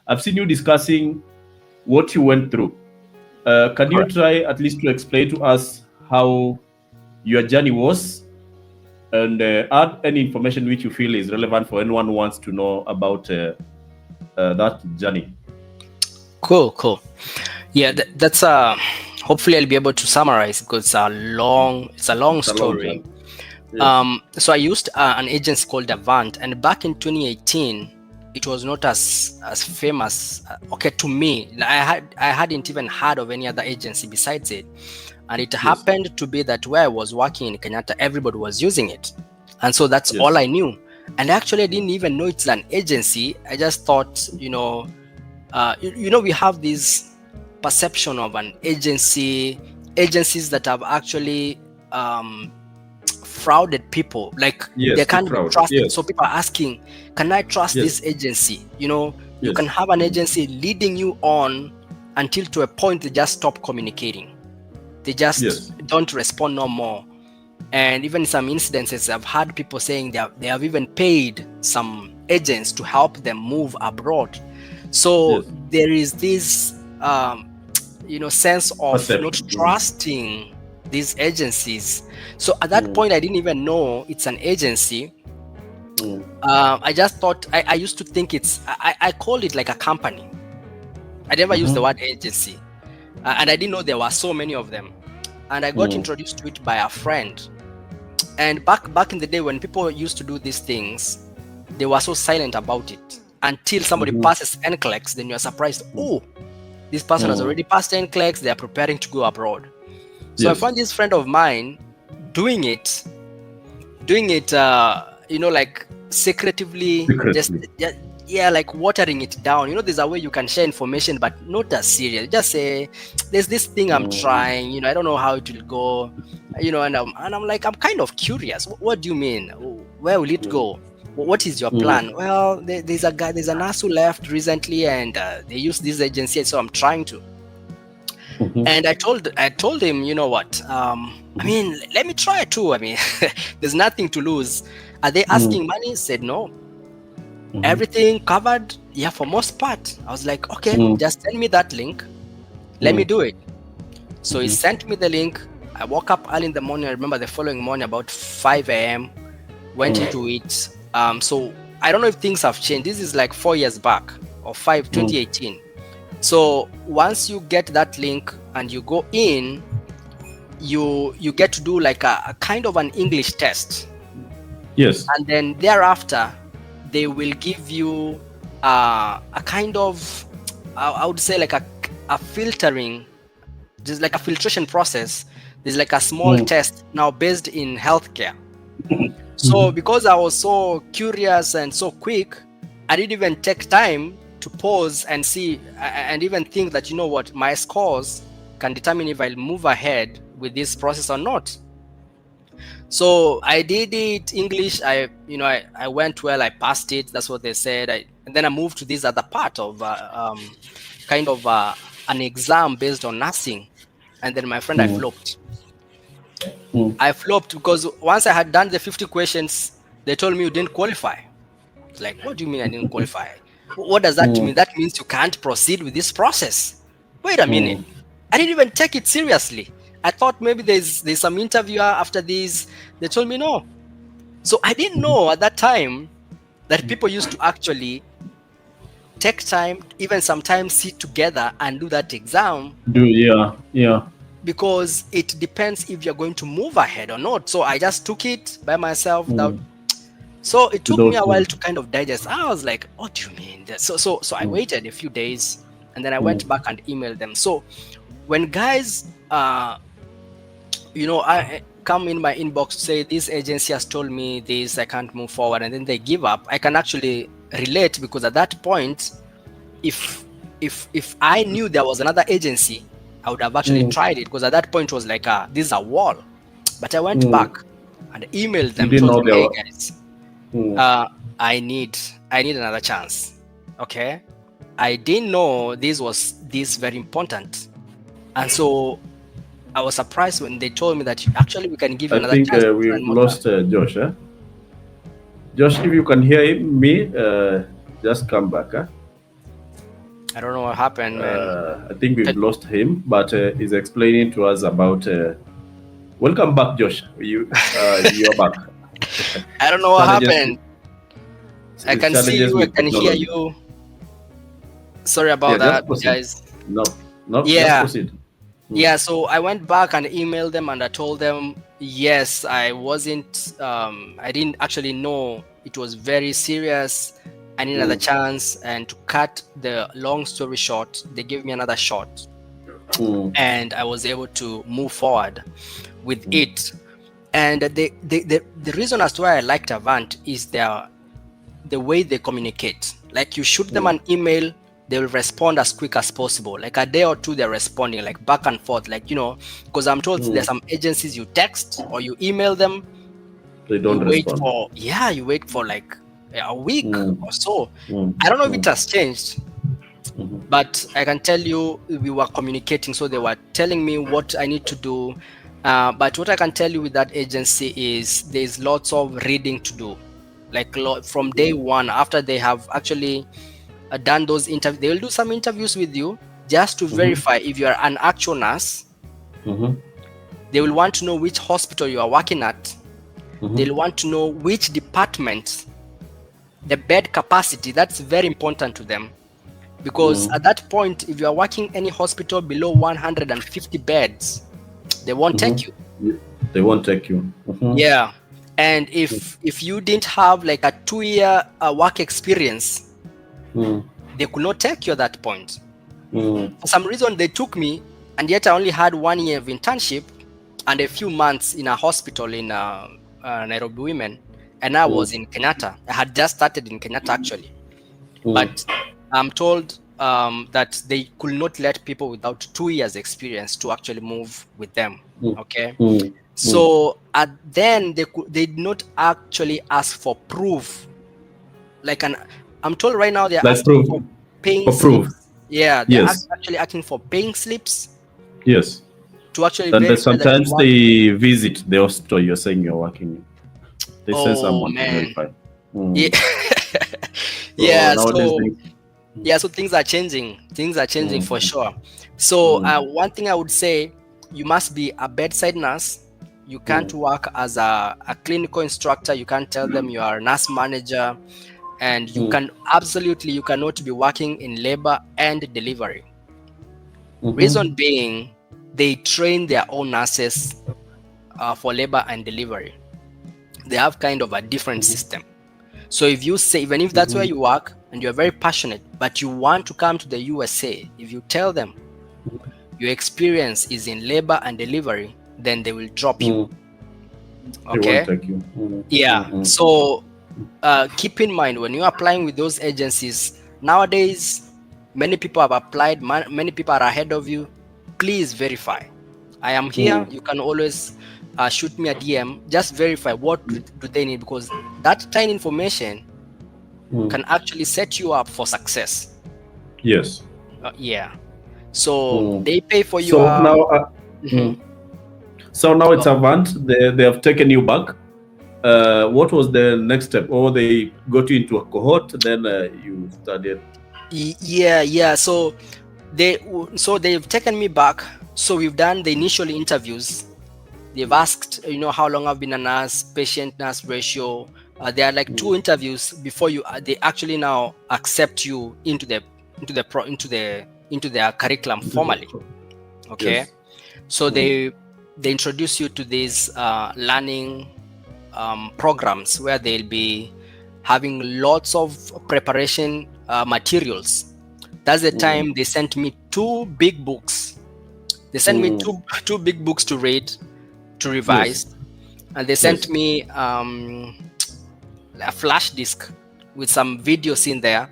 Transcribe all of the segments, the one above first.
I've seen you discussing what you went through. Can you try at least to explain to us how your journey was, and add any information which you feel is relevant for anyone who wants to know about that journey? Cool. Yeah, that's hopefully I'll be able to summarize because it's a long story. Yes. So I used an agency called Avant, and back in 2018, it was not as famous. Okay, to me, I hadn't even heard of any other agency besides it, and it happened to be that where I was working in Kenyatta, everybody was using it, and so that's all I knew. And actually, I didn't even know it's an agency. I just thought, we have this perception of an agencies that have actually frauded people, like they can't be trusted. So people are asking, can I trust this agency? You can have an agency leading you on until to a point they just stop communicating. They just don't respond no more. And even in some incidences, I've had people saying they have even paid some agents to help them move abroad. So there is this sense of not trusting these agencies. So at that point, I didn't even know it's an agency. I just thought, I used to think I called it like a company. I never used the word agency. And I didn't know there were so many of them. And I got introduced to it by a friend. And back in the day when people used to do these things, they were so silent about it until somebody passes NCLEX. Then you're surprised, oh, this person has already passed NCLEX, they are preparing to go abroad. So I found this friend of mine doing it, like secretively, like watering it down. There's a way you can share information, but not as serious. Just say, there's this thing I'm trying, I don't know how it will go, and I'm like, I'm kind of curious. What do you mean? Where will it go? What is your plan? Well, there's a nurse who left recently, and they use this agency, so I'm trying to. And I told him, you know what? Let me try too. There's nothing to lose. Are they asking money? He said no. Everything covered? Yeah, for most part. I was like, okay, just send me that link. Let me do it. So he sent me the link. I woke up early in the morning. I remember the following morning about 5 a.m. Went into it. So I don't know if things have changed. This is like 4 years back, or 2018. So once you get that link and you go in, you get to do like a kind of an English test. And then thereafter, they will give you a kind of, I would say like a filtering, just like a filtration process. There's like a small test now based in healthcare. So because I was so curious and so quick, I didn't even take time to pause and see and even think that, my scores can determine if I'll move ahead with this process or not. So I did it English. I went well. I passed it. That's what they said. And then I moved to this other part of kind of an exam based on nursing. And then my friend, I flopped. I flopped because once I had done the 50 questions, they told me you didn't qualify. It's like, what do you mean I didn't qualify? What does that mean? That means you can't proceed with this process. Wait a minute. I didn't even take it seriously. I thought maybe there's some interviewer after this. They told me no. So I didn't know at that time that people used to actually take time, even sometimes sit together and do that exam. Because it depends if you're going to move ahead or not. So I just took it by myself. So it took me a while to kind of digest. I was like, what do you mean? So I waited a few days, and then I went back and emailed them. So when guys, I come in my inbox to say, this agency has told me this, I can't move forward, and then they give up, I can actually relate, because at that point, if I knew there was another agency, I would have actually tried it, because at that point it was like, this is a wall. But I went back and emailed them, told them, hey guys, I need another chance. Okay, I didn't know this was very important, and so I was surprised when they told me that actually we can give you another chance. I think we lost Josh. Josh, if you can hear me, just come back. I don't know what happened, man. I think we've lost him, but he's explaining to us about. Welcome back, Josh. You're back. I don't know what Challenges happened. I can see challenges you. I with can hear technology. you. Sorry about Yeah, just that, proceed. guys. No, just Yeah. proceed. Yeah, so I went back and emailed them and I told them, yes, I wasn't, I didn't actually know it was very serious. I need another chance. And to cut the long story short, they gave me another shot and I was able to move forward with it. And the reason as to why I liked Avant is the way they communicate. Like you shoot them an email, they will respond as quick as possible. Like a day or two, they're responding like back and forth. Like, because I'm told there's some agencies you text or you email them, They don't respond. You wait for like a week or so. I don't know if it has changed, but I can tell you we were communicating. So they were telling me what I need to do. But what I can tell you with that agency is there's lots of reading to do. Like from day one, after they have actually done those interviews, they will do some interviews with you just to verify if you are an actual nurse. They will want to know which hospital you are working at. They'll want to know which department, the bed capacity. That's very important to them, because at that point, if you are working any hospital below 150 beds, they won't take you. They won't take you. Yeah. And if you didn't have like a 2-year work experience, they could not take you at that point. For some reason, they took me, and yet I only had 1 year of internship and a few months in a hospital in Nairobi Women, and I was in Kenyatta. I had just started in Kenyatta actually, but I'm told that they could not let people without 2 years experience to actually move with them. Okay. So then they did not actually ask for proof. I'm told right now they're asking for paying slips. Yeah, they're actually asking for paying slips. Yes. To actually and sometimes they visit the hospital you're saying you're working in. They send someone to verify. Yeah. So things are changing. Things are changing for sure. So one thing I would say, you must be a bedside nurse. You can't work as a clinical instructor. You can't tell them you are a nurse manager, and you cannot be working in labor and delivery. Reason being, they train their own nurses for labor and delivery. They have kind of a different system. So if you say, even if that's where you work and you're very passionate, but you want to come to the USA, if you tell them your experience is in labor and delivery, then they will drop you. Okay. They won't take you. Yeah. So keep in mind, when you're applying with those agencies nowadays, many people have applied, many people are ahead of you. Please verify. I am here. You can always shoot me a DM. Just verify what do they need, because that tiny information can actually set you up for success. Yes. Yeah. So they pay for you. So now it's Avant. They have taken you back. What was the next step? Or they got you into a cohort, then you studied? Yeah. So they've taken me back. So we've done the initial interviews. They've asked, how long I've been a nurse, patient-nurse ratio. There are like 2 interviews before they actually now accept you into their curriculum formally. Okay. Yes. So they introduce you to these learning programs where they'll be having lots of preparation materials. That's the time they sent me 2 big books. They sent me two big books to read, to revise, and they sent me a flash disk with some videos in there,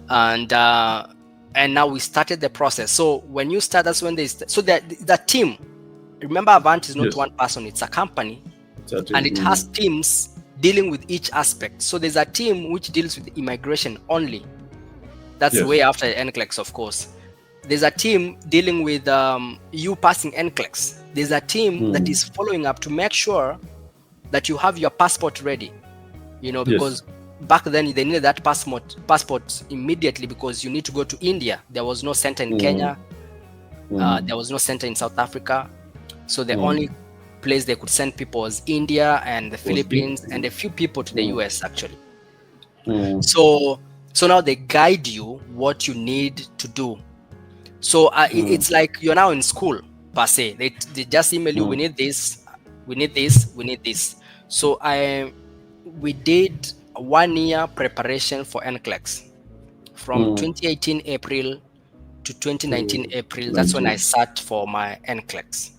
and now we started the process. So when you start, that's when the team. Remember, Avant is not one person; it's a company, and it has teams dealing with each aspect. So there's a team which deals with immigration only. That's way after NCLEX, of course. There's a team dealing with you passing NCLEX. There's a team that is following up to make sure that you have your passport ready. Because back then they needed that passport immediately because you need to go to India. There was no center in Kenya. There was no center in South Africa. So the only place they could send people was India and the Philippines and a few people to the US actually. So now they guide you what you need to do. So it's like you're now in school per se. They just email you, we need this, we need this, we need this. So we did 1 year preparation for NCLEX from 2018 April to 2019 April. That's when I sat for my NCLEX.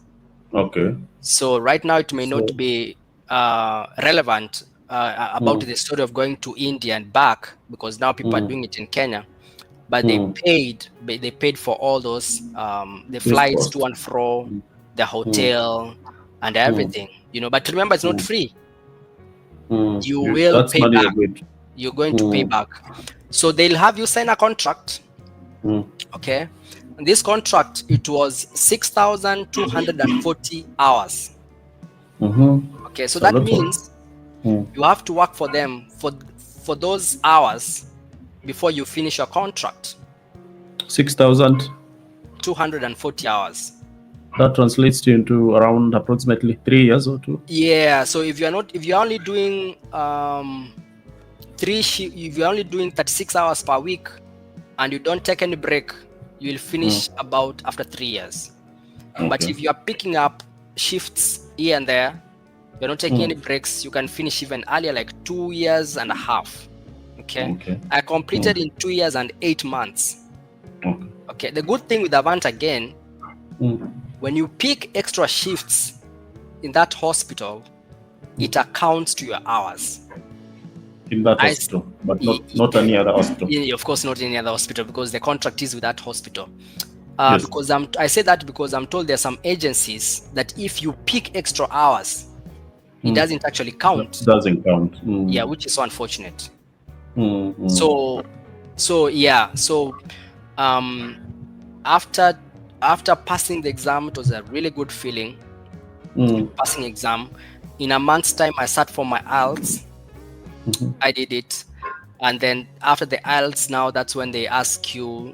Okay. So right now it may not be relevant about the story of going to India and back because now people are doing it in Kenya. But they paid for all those the flights to and fro, the hotel, and everything. You know, but remember, it's not free. You will pay back. You're going to pay back. So they'll have you sign a contract. Okay. And this contract, it was 6,240 hours. Okay, so that means you have to work for them for those hours before you finish your contract. 6,240 hours. That translates to into around approximately 3 years or 2. Yeah. So if you're only doing if you're only doing 36 hours per week and you don't take any break, you'll finish about after 3 years. But if you are picking up shifts here and there, you're not taking any breaks, you can finish even earlier, like 2 years and a half. Okay. I completed in 2 years and 8 months. Okay. The good thing with Avant again, when you pick extra shifts in that hospital, it accounts to your hours. In that hospital, but not any other hospital. Of course, not any other hospital because the contract is with that hospital. Because I say that because I'm told there's some agencies that if you pick extra hours, it doesn't actually count. It doesn't count. Yeah, which is so unfortunate. So after passing the exam, it was a really good feeling. Passing exam. In a month's time, I sat for my IELTS. I did it, and then after the IELTS, now that's when they ask you,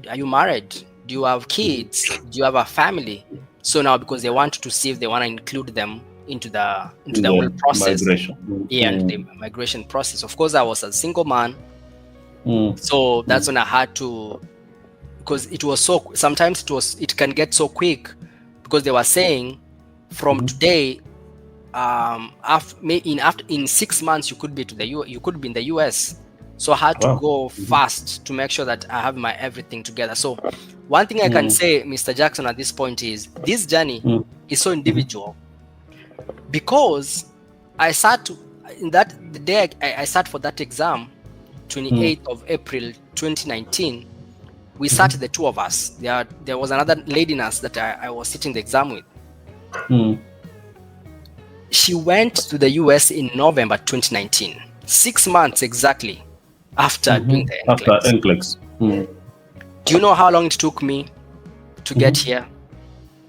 are you married? Do you have kids? Do you have a family? So now, because they want to see if they want to include them into the whole process, the migration process. Of course, I was a single man, so that's when I had to, because it was so. Sometimes it can get so quick, because they were saying from today. In 6 months you could be in the US, so I had to go fast to make sure that I have my everything together. So one thing I can say, Mr. Jackson, at this point is this journey is so individual, because I sat the day I sat for that exam, 28th of April 2019. We sat the two of us. There was another lady nurse that I was sitting the exam with. She went to the US in November 2019, 6 months exactly after doing the NCLEX. Do you know how long it took me to get here?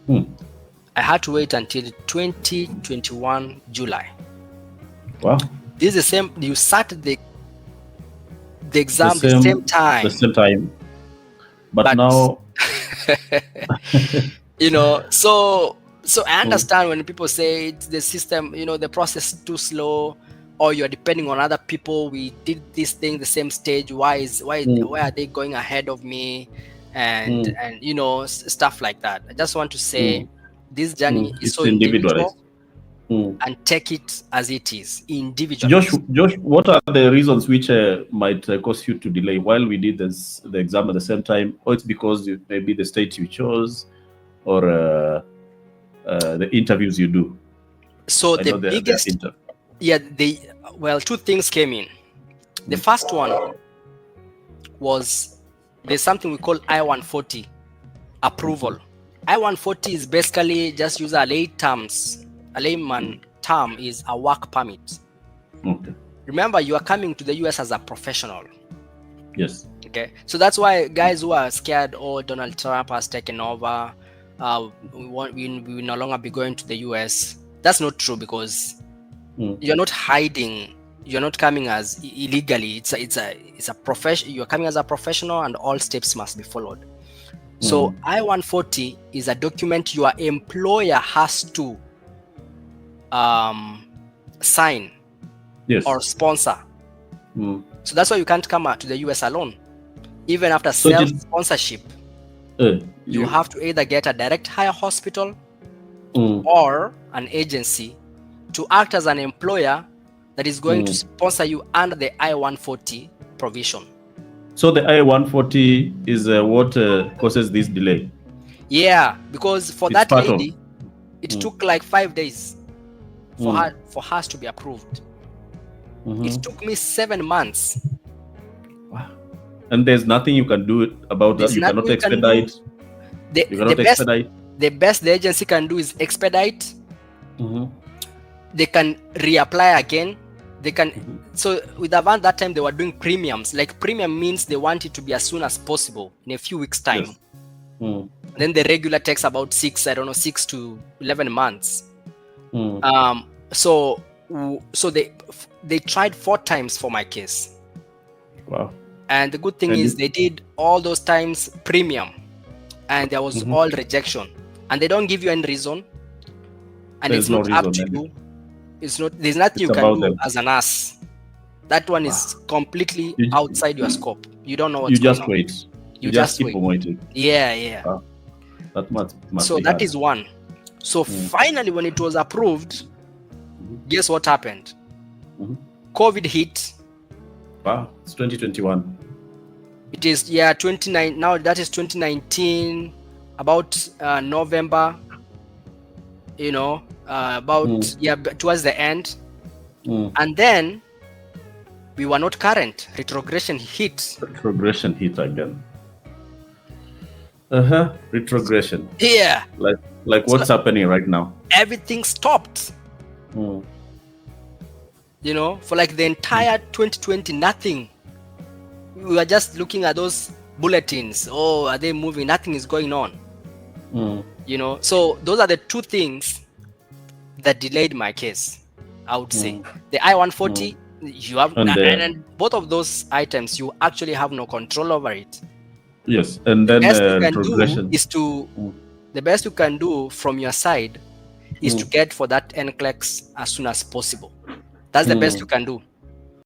I had to wait until 2021 July. Wow. This is the same. You sat the exam the same time. The same time. But now, So I understand when people say it's the system, the process is too slow, or you're depending on other people. We did this thing the same stage. Why are they going ahead of me? And stuff like that. I just want to say this journey is so individual, and take it as it is, individual. Josh, what are the reasons which might cause you to delay while we did the exam at the same time? Or it's because maybe the state you chose, or the interviews you do? So the biggest, two things came in. The first one was there's something we call I-140 approval. I-140 is basically, just use a layman term, is a work permit. Okay. Remember, you are coming to the US as a professional. Yes. Okay. So that's why guys who are scared, Donald Trump has taken over, we will no longer be going to the US. That's not true, because you're not hiding you're not coming as illegally. It's a profession. You're coming as a professional, and all steps must be followed. So I-140 is a document your employer has to sign or sponsor. So that's why you can't come to the US alone. Even after self-sponsorship, you have to either get a direct hire hospital or an agency to act as an employer that is going to sponsor you under the I-140 provision. So the I-140 is what causes this delay? Yeah, because for that lady, it took like 5 days for her to be approved. It took me 7 months. Wow. And there's nothing you can do about that. You cannot expedite. The best the agency can do is expedite. They can reapply again. They can. So with Avant that time they were doing premiums. Like premium means they want it to be as soon as possible in a few weeks time. Then the regular takes about 6 to 11 months. So they tried 4 times for my case. Wow. And the good thing is they did all those times premium, and there was all rejection, and they don't give you any reason, and it's not up to you. It's not. There's nothing you can do as an ass. That one is completely outside your scope. You don't know what's going on. You just wait. You just keep on waiting. Yeah. Wow. That must so that is one. So finally, when it was approved, guess what happened? COVID hit. Wow, it's 2021. It is 29 now. That is 2019. About November. Towards the end, and then we were not current. Retrogression hit. Retrogression hit again. Retrogression. Yeah. Like what's happening right now? Everything stopped. For like the entire 2020, nothing. We were just looking at those bulletins. Oh, are they moving? Nothing is going on. So those are the 2 things that delayed my case, I would say. The I-140, you have, and both of those items, you actually have no control over it. Yes, and then retrogression. The best you can do from your side is to get for that NCLEX as soon as possible. That's the best you can do.